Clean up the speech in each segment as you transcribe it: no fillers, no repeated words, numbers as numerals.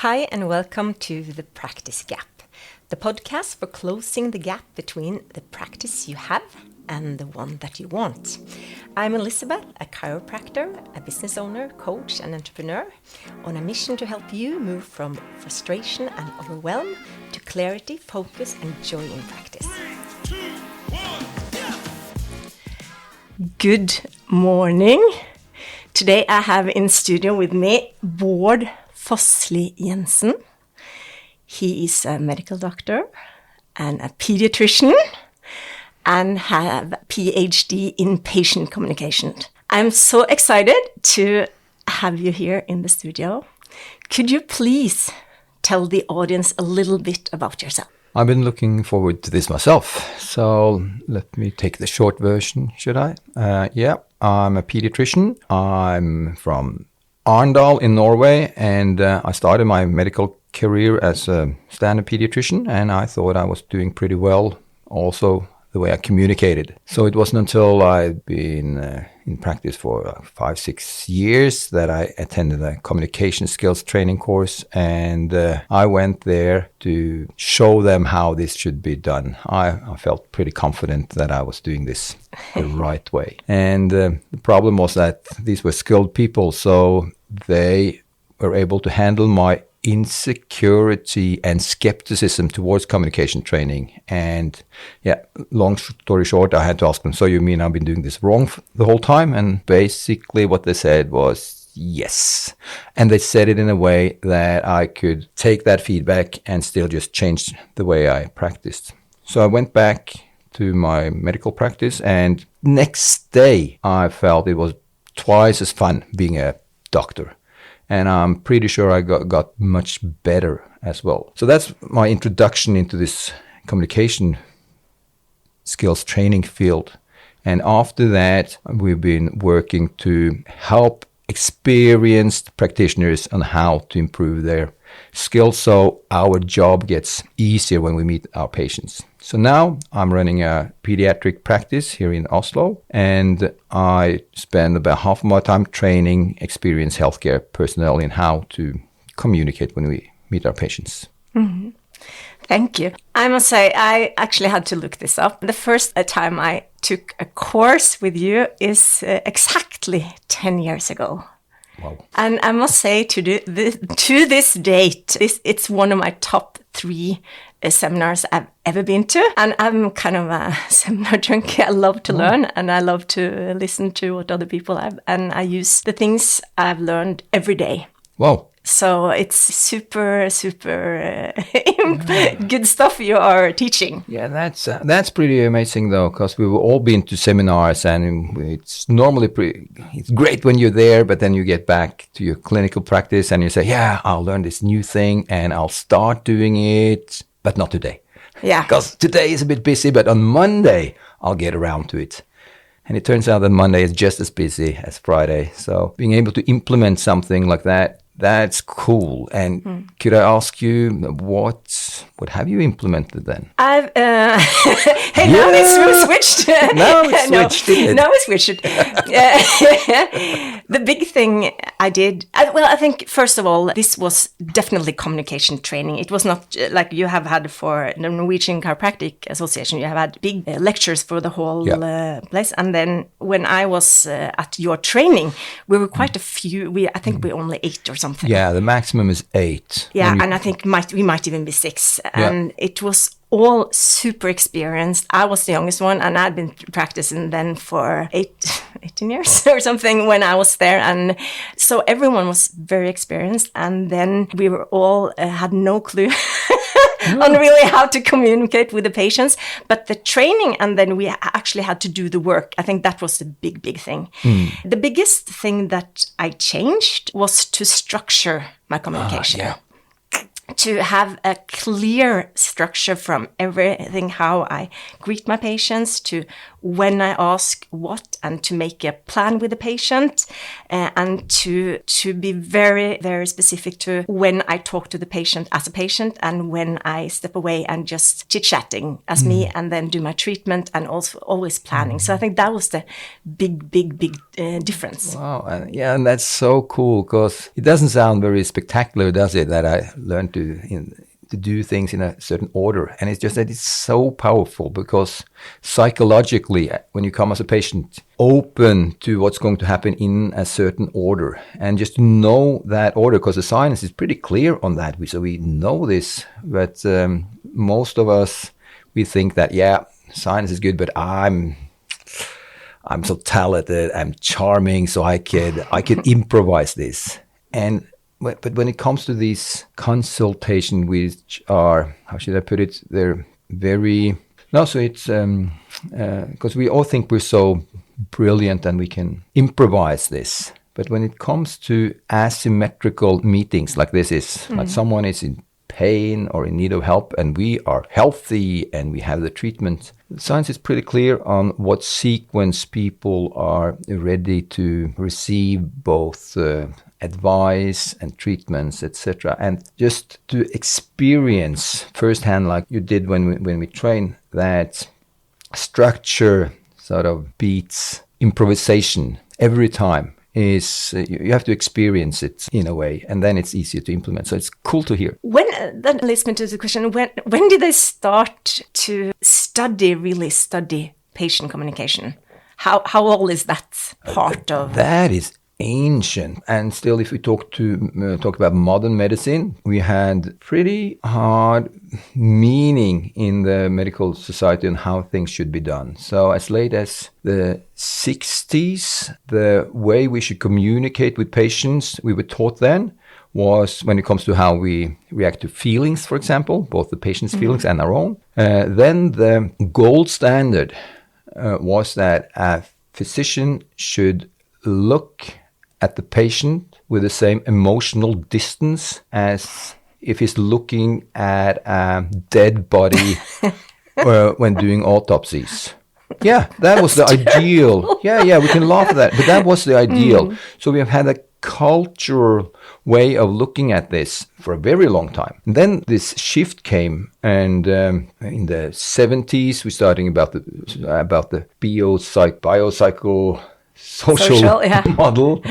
Hi and welcome to The Practice Gap, the podcast for closing the gap between the practice you have and the one that you want. I'm Elizabeth, a chiropractor, a business owner, coach and entrepreneur, on a mission to help you move from frustration and overwhelm to clarity, focus and joy in practice. 3, 2, 1, yeah. Good morning. Today I have in studio with me Bård Fossli Jensen. He is a medical doctor and a pediatrician and have a Ph.D. in patient communication. I'm so excited to have you here in the studio. Could you please tell the audience a little bit about yourself? I've been looking forward to this myself, so let me take the short version, should I? I'm a pediatrician. I'm from Arendal in Norway, and I started my medical career as a standard pediatrician, and I thought I was doing pretty well also the way I communicated. So it wasn't until I'd been in practice for 5-6 years that I attended a communication skills training course, and I went there to show them how this should be done. I felt pretty confident that I was doing this the right way. And the problem was that these were skilled people, so they were able to handle my insecurity and skepticism towards communication training. And long story short, I had to ask them, so you mean I've been doing this wrong the whole time? And basically what they said was yes. And they said it in a way that I could take that feedback and still just change the way I practiced. So I went back to my medical practice, and next day I felt it was twice as fun being a doctor. And I'm pretty sure I got much better as well. So that's my introduction into this communication skills training field. And after that, we've been working to help experienced practitioners on how to improve their skills so our job gets easier when we meet our patients. So now I'm running a pediatric practice here in Oslo, and I spend about half of my time training experienced healthcare personnel in how to communicate when we meet our patients. Mm-hmm. Thank you. I must say, I actually had to look this up. The first time I took a course with you is exactly 10 years ago. Wow. And I must say, to this date, it's one of my top 3 seminars I've ever been to. And I'm kind of a seminar junkie. I love to learn, and I love to listen to what other people have. And I use the things I've learned every day. Wow. So it's super good stuff you are teaching. Yeah, that's pretty amazing though, because we've all been to seminars, and it's normally it's great when you're there, but then you get back to your clinical practice and you say, yeah, I'll learn this new thing and I'll start doing it, but not today. Yeah. Because today is a bit busy, but on Monday I'll get around to it. And it turns out that Monday is just as busy as Friday. So being able to implement something like that, that's cool. And could I ask you, what have you implemented then? I've hey, now it's switched. Now it's switched. Now it's switched. The big thing I did, I think first of all, this was definitely communication training. It was not like you have had for the Norwegian Chiropractic Association. You have had big lectures for the whole place. And then when I was at your training, we were quite a few. I think we only 8 or something. Yeah, the maximum is 8. Yeah, and I think we might even be 6. And it was all super experienced. I was the youngest one, and I'd been practicing then for 18 years or something when I was there. And so everyone was very experienced. And then we were all had no clue on really how to communicate with the patients. But the training, and then we actually had to do the work. I think that was the big thing. The biggest thing that I changed was to structure my communication. To have a clear structure from everything, how I greet my patients, to when I ask what, and to make a plan with the patient, and to be very, very specific to when I talk to the patient as a patient and when I step away and just chit-chatting as me, and then do my treatment, and also always planning. So I think that was the big difference. Wow, and that's so cool, because it doesn't sound very spectacular, does it, that I learned to do things in a certain order. And it's just that it's so powerful, because psychologically, when you come as a patient, open to what's going to happen in a certain order, and just to know that order, because the science is pretty clear on that. So we know this, but most of us, we think that, yeah, science is good, but I'm so talented, I'm charming, so I could improvise this. But when it comes to these consultation, which are, how should I put it, they're very, no, so it's, because we all think we're so brilliant and we can improvise this. But when it comes to asymmetrical meetings like this is, like someone is in pain or in need of help, and we are healthy and we have the treatment, the science is pretty clear on what sequence people are ready to receive both advice and treatments, etc. And just to experience firsthand, like you did when we train, that structure sort of beats improvisation every time. Is you have to experience it in a way, and then it's easier to implement. So it's cool to hear. When that leads me to the question: when did they start to really study patient communication? How old is that part of? That is ancient, and still, if we talk about modern medicine, we had pretty hard meaning in the medical society on how things should be done. So as late as the 60s, the way we should communicate with patients, we were taught then, was when it comes to how we react to feelings, for example, both the patient's feelings and our own. Then the gold standard was that a physician should look at the patient with the same emotional distance as if he's looking at a dead body when doing autopsies. Yeah, that was the ideal. Yeah, we can laugh at that, but that was the ideal. So we have had a cultural way of looking at this for a very long time. And then this shift came, and in the 70s, we're starting about the biopsychosocial model.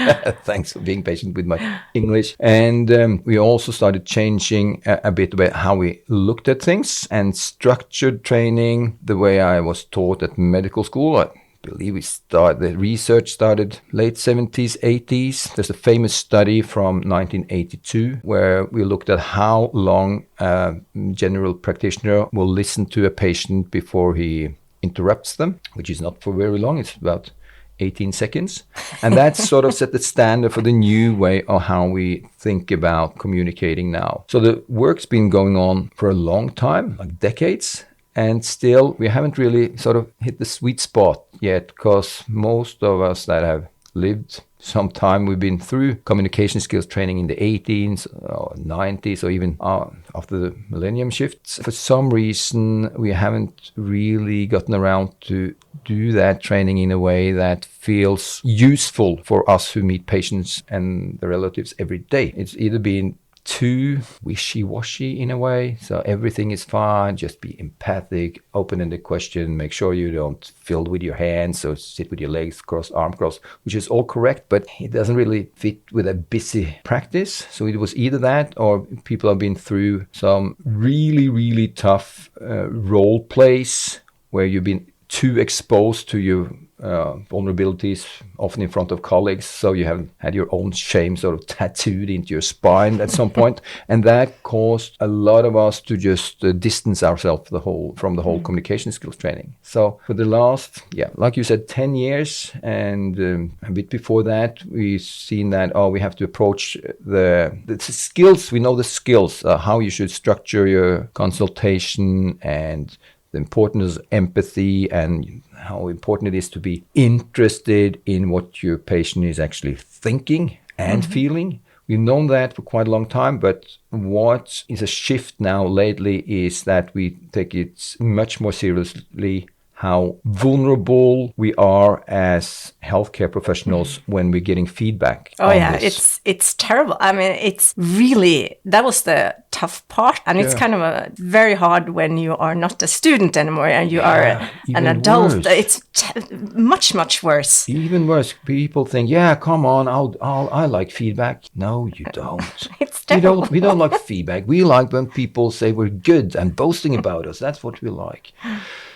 Thanks for being patient with my English. And we also started changing a bit about how we looked at things, and structured training the way I was taught at medical school. I believe the research started late 70s, 80s. There's a famous study from 1982 where we looked at how long a general practitioner will listen to a patient before he interrupts them, which is not for very long. It's about 18 seconds. And that sort of set the standard for the new way of how we think about communicating now. So the work's been going on for a long time, like decades. And still, we haven't really sort of hit the sweet spot yet, because most of us that have lived some time, we've been through communication skills training in the 80s or 90s, or even after the millennium shifts. For some reason, we haven't really gotten around to do that training in a way that feels useful for us who meet patients and their relatives every day. It's either been too wishy-washy in a way, so everything is fine, just be empathic, open-ended question, make sure you don't fill with your hands, so sit with your legs crossed, arm crossed, which is all correct, but it doesn't really fit with a busy practice. So it was either that, or people have been through some really, really tough role plays where you've been too exposed to your vulnerabilities, often in front of colleagues, so you have had your own shame sort of tattooed into your spine at some point, and that caused a lot of us to just distance ourselves from the whole communication skills training. So for the last, like you said, 10 years, and a bit before that, we've seen that we have to approach the skills. We know the skills, how you should structure your consultation, and the importance of empathy, and how important it is to be interested in what your patient is actually thinking and feeling. We've known that for quite a long time, but what is a shift now lately is that we take it much more seriously, how vulnerable we are as healthcare professionals when we're getting feedback. Oh yeah, it's terrible. I mean, it's really, that was the tough part. And it's kind of very hard when you are not a student anymore and you are an adult. Worse. It's much worse. Even worse. People think, yeah, come on, I like feedback. No, you don't. It's terrible. We don't like feedback. We like when people say we're good and boasting about us. That's what we like.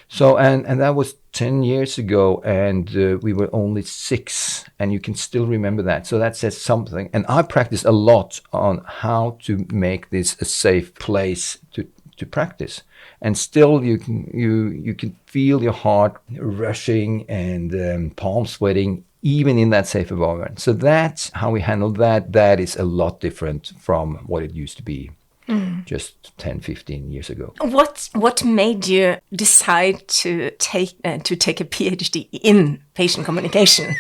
So, and that was 10 years ago, and we were only 6, and you can still remember that. So that says something. And I practice a lot on how to make this a safe place to practice. And still you can feel your heart rushing and palm sweating, even in that safe environment. So that's how we handle that. That is a lot different from what it used to be. Just 10, 15 years ago. What made you decide to take a PhD in patient communication?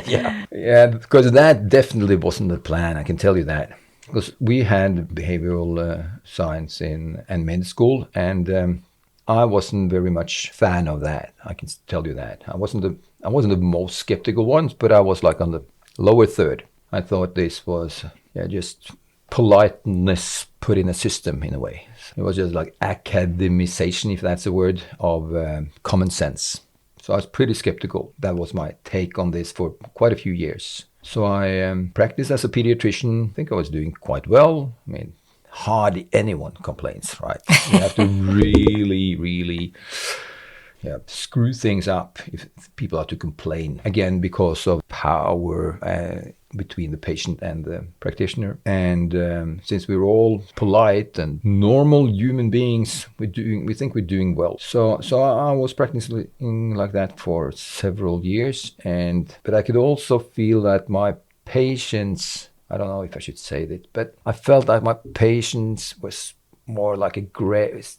Yeah, because that definitely wasn't the plan. I can tell you that. Because we had behavioral science and med school, and I wasn't very much fan of that. I can tell you that. I wasn't the most skeptical ones, but I was like on the lower third. I thought this was just politeness put in a system in a way. It was just like academization, if that's a word, of common sense. So I was pretty skeptical. That was my take on this for quite a few years. So I practiced as a pediatrician. I think I was doing quite well. I mean, hardly anyone complains, right? You have to really screw things up if people are to complain. Again, because of power between the patient and the practitioner. And since we're all polite and normal human beings, we think we're doing well. So I was practicing like that for several years. But I could also feel that my patients, I don't know if I should say that, but I felt like my patients was more like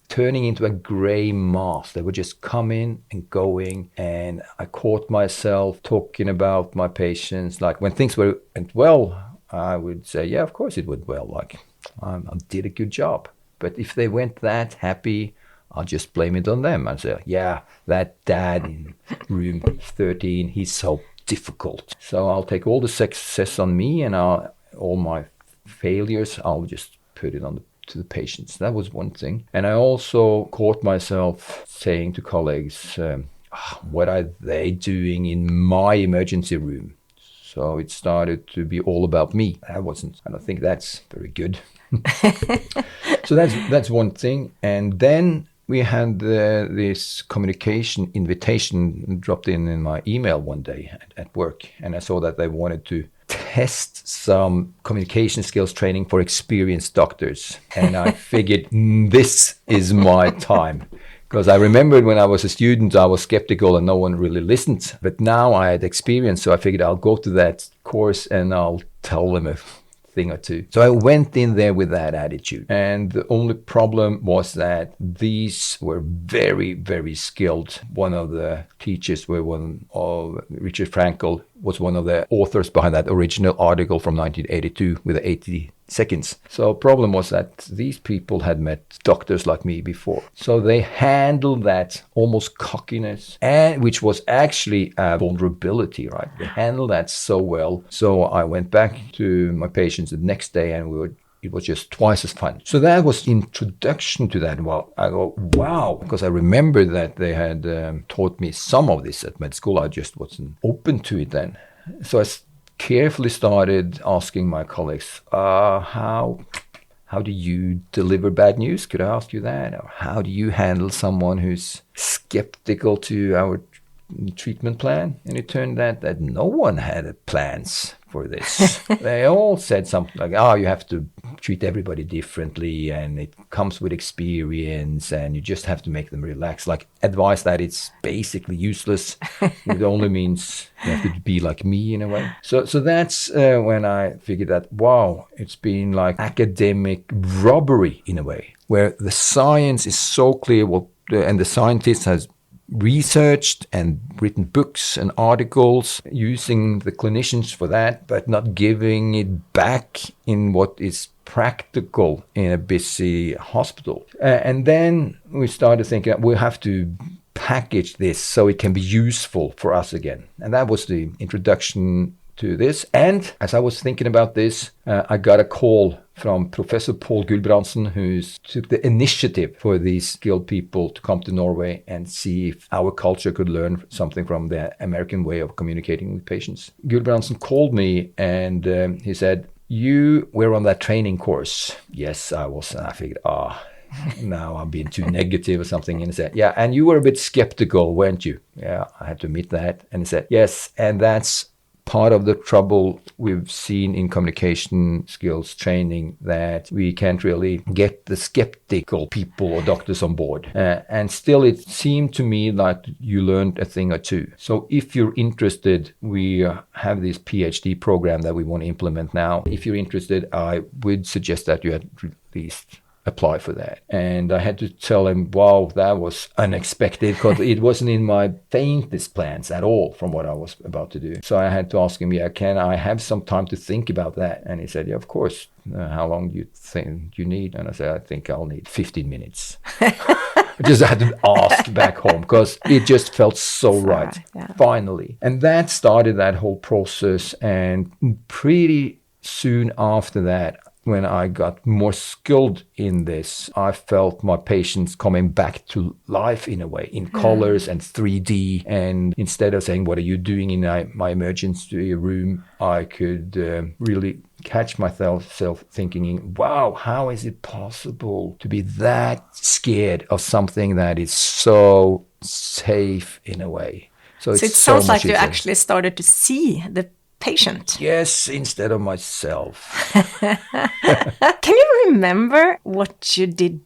turning into a gray mass. They would just come in and going, and I caught myself talking about my patients. Like when things went well, I would say, yeah, of course it went well. Like I did a good job. But if they weren't that happy, I'll just blame it on them. I'd say, yeah, that dad in room 13, he's so difficult. So I'll take all the success on me, and all my failures, I'll just put it on to the patients. That was one thing. And I also caught myself saying to colleagues, what are they doing in my emergency room? So it started to be all about me. I don't think that's very good. So that's one thing. And then we had this communication invitation dropped in my email one day at work. And I saw that they wanted to test some communication skills training for experienced doctors. And I figured this is my time. Because I remembered when I was a student, I was skeptical and no one really listened. But now I had experience, so I figured I'll go to that course and I'll tell them a thing or two. So I went in there with that attitude. And the only problem was that these were very, very skilled. One of the teachers Richard Frankel was one of the authors behind that original article from 1982 with the 80 seconds. So problem was that these people had met doctors like me before. So they handled that almost cockiness, and which was actually a vulnerability, right? They handled that so well. So I went back to my patients the next day, and it was just twice as fun. So that was the introduction to that. Well, I go, wow, because I remember that they had taught me some of this at med school. I just wasn't open to it then. So I carefully started asking my colleagues, how do you deliver bad news? Could I ask you that? Or how do you handle someone who's skeptical to our treatment plan? And it turned out that no one had plans for this. They all said something like, you have to treat everybody differently, and it comes with experience, and you just have to make them relax. Like advice that it's basically useless. It only means you have to be like me in a way. So that's when I figured that, wow, it's been like academic robbery in a way, where the science is so clear, and the scientist has researched and written books and articles using the clinicians for that, but not giving it back in what is practical in a busy hospital. And then we started thinking we have to package this so it can be useful for us again? And that was the introduction to this. And as I was thinking about this, I got a call from Professor Pål Gulbrandsen, who took the initiative for these skilled people to come to Norway and see if our culture could learn something from the American way of communicating with patients. Gulbrandsen called me and he said, "You were on that training course." Yes, I was. And I figured, now I'm being too negative or something. And he said, "Yeah, and you were a bit skeptical, weren't you?" Yeah, I had to admit that. And he said, "Yes, and that's part of the trouble we've seen in communication skills training, that we can't really get the skeptical people or doctors on board. And still, it seemed to me like you learned a thing or two. So if you're interested, we have this Ph.D. program that we want to implement now. If you're interested, I would suggest that you at least apply for that." And I had to tell him, wow, that was unexpected, because it wasn't in my faintest plans at all from what I was about to do. So I had to ask him, can I have some time to think about that? And he said, yeah, of course. How long do you think you need? And I said, I think I'll need 15 minutes. I just had to ask back home because it just felt so right, finally. And that started that whole process. And pretty soon after that, when I got more skilled in this, I felt my patients coming back to life in a way, in colors and 3D. And instead of saying, what are you doing in my emergency room, I could really catch myself thinking, wow, how is it possible to be that scared of something that is so safe in a way? So it sounds like you actually started to see the patient. Yes, instead of myself. Can you remember what you did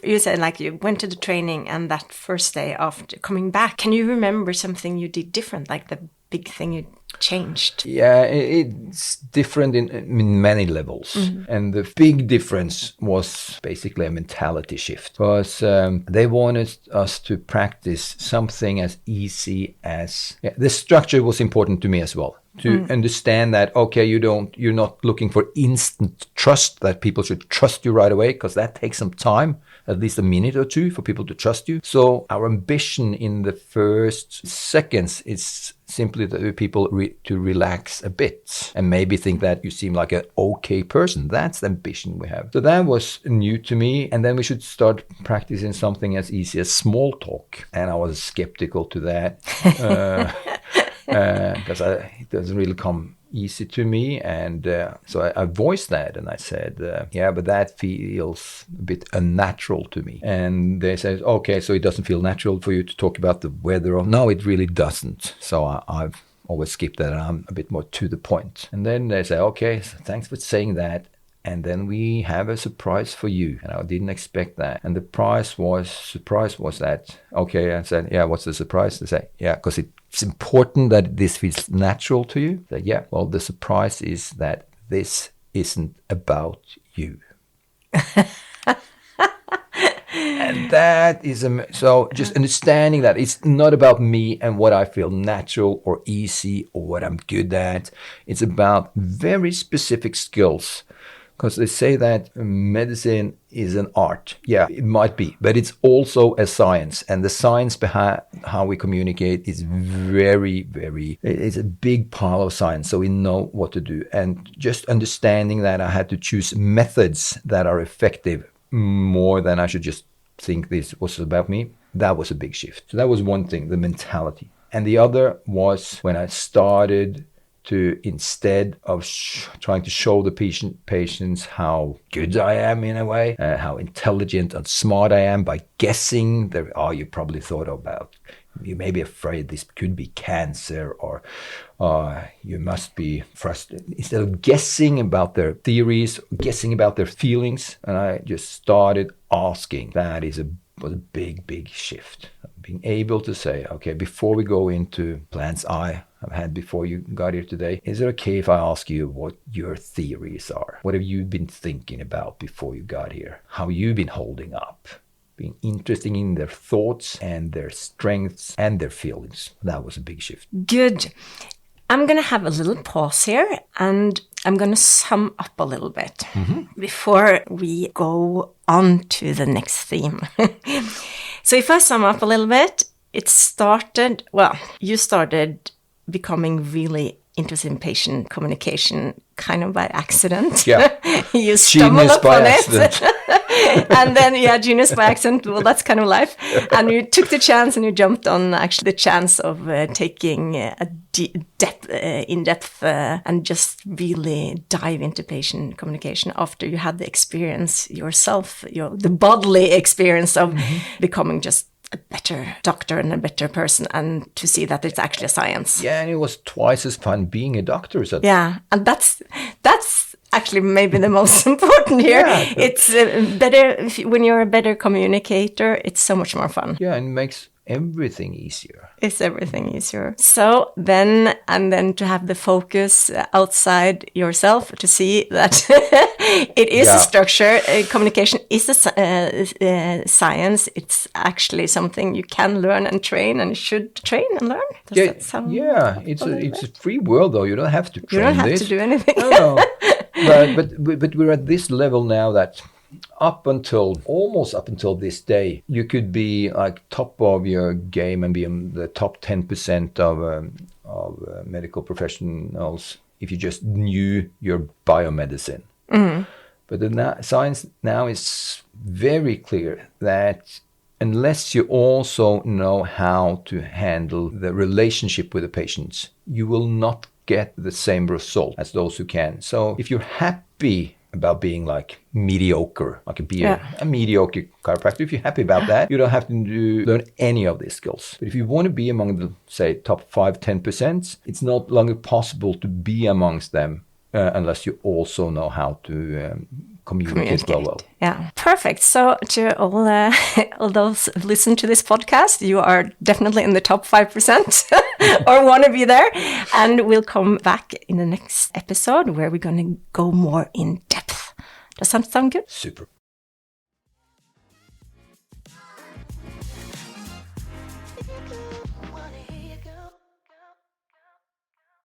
you said like you went to the training and that first day after coming back, can you remember something you did different, like the big thing you changed? Yeah, it's different in many levels. And the big difference was basically a mentality shift, because they wanted us to practice something as easy as the structure was important to me as well. To understand that, okay, you're not looking for instant trust, that people should trust you right away, because that takes some time, at least a minute or two for people to trust you. So our ambition in the first seconds is simply that people to relax a bit and maybe think that you seem like an okay person. That's the ambition we have. So that was new to me. And then we should start practicing something as easy as small talk. And I was skeptical to that. Because it doesn't really come easy to me. And so I voiced that and I said, but that feels a bit unnatural to me. And they said, okay, so it doesn't feel natural for you to talk about the weather? Or no, it really doesn't. So I've always skipped that, and I'm a bit more to the point. And then they say, okay, so thanks for saying that. And then we have a surprise for you. And I didn't expect that. And the surprise was that, okay, I said, yeah, what's the surprise? They say, yeah, because it's important that this feels natural to you. They say, yeah, well, the surprise is that this isn't about you. And that is, so just understanding that it's not about me and what I feel natural or easy or what I'm good at. It's about very specific skills. Because they say that medicine is an art. Yeah, it might be, but it's also a science. And the science behind how we communicate is very, very, it's a big pile of science. So we know what to do. And just understanding that I had to choose methods that are effective more than I should just think this was about me. That was a big shift. So that was one thing, the mentality. And the other was when I started to, instead of trying to show the patients how good I am in a way, how intelligent and smart I am by guessing, you probably thought about, you may be afraid this could be cancer, or you must be frustrated. Instead of guessing about their theories, guessing about their feelings, and I just started asking. That was a big, big shift. Being able to say, okay, before we go into plans I have had before you got here today, is it okay if I ask you what your theories are? What have you been thinking about before you got here? How you've been holding up? Being interested in their thoughts and their strengths and their feelings. That was a big shift. Good. I'm going to have a little pause here, and I'm going to sum up a little bit before we go on to the next theme. So if I sum up a little bit, it started, well, you started becoming really interested in patient communication kind of by accident. Yeah. You stumbled Genius by upon accident. it. And then, genius by accident. Well, that's kind of life. And you took the chance and you jumped on actually the chance of taking a in-depth and just really dive into patient communication after you had the experience yourself, the bodily experience of becoming just a better doctor and a better person, and to see that it's actually a science. Yeah, and it was twice as fun being a doctor. So yeah, and that's actually maybe the most important here. Yeah. It's better when you're a better communicator. It's so much more fun. Yeah, and it makes everything easier. It's everything easier. So then to have the focus outside yourself to see that it is a structure. Communication is a science. It's actually something you can learn and train, and you should train and learn. Does that sound It's a free world, though. You don't have to train. You don't have to do anything. No. But we're at this level now that almost up until this day, you could be like top of your game and be in the top 10% of medical professionals if you just knew your biomedicine. Mm-hmm. But the science now is very clear that unless you also know how to handle the relationship with the patients, you will not get the same result as those who can. So if you're happy about being like mediocre, like a mediocre chiropractor, if you're happy about that, you don't have to learn any of these skills. But if you want to be among the, say, top 5-10%, it's no longer possible to be amongst them unless you also know how to communicate well. Yeah, perfect. So to all those who listen to this podcast, you are definitely in the top 5% or want to be there. And we'll come back in the next episode where we're going to go more in depth. Does that sound good? Super.